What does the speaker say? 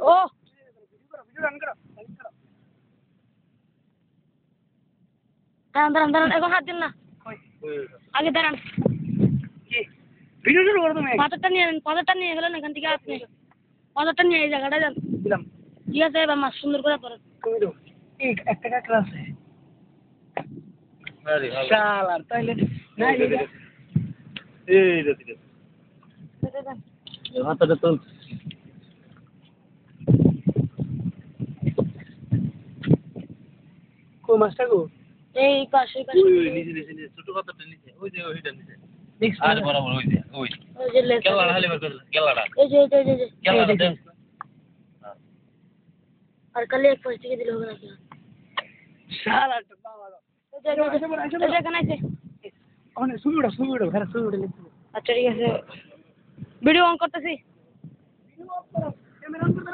ও দাঁড়ান দাঁড়ান দাঁড়ান এখন হাত দিন না আগে দাঁড়ান ভিডিও শুরু করো তুমি পাথরটা নিয়ে গেলেন এখান থেকে আপনি পাথরটা নিয়ে এই জায়গাটা যান দিলাম ঠিক আছে এবার মাছ সুন্দর করে ধরেন তুমি দাও একটা কাঁকড়া আছে শালার তাইলে না এই রে হাতটা তো কো মাছটা গো এই পাশে ওই নিচে ছোট পাতাটা নিচে ওই যে ওইটা নিচে আর বরাবর ওই যে লেজ কেলাড়া খালি বের করে কেলাড়া এই যে কেলাড়া দেন আর কালি এক পাশ থেকে দিলে হবে নাকি শালার তো বাবা এই যে এখানে আছে অনেক সুবি উড়ো ঘরে সুবি উড়ে লিখো আচ্ছা ঠিক আছে ভিডিও অন করতেছি ক্যামেরা অন করে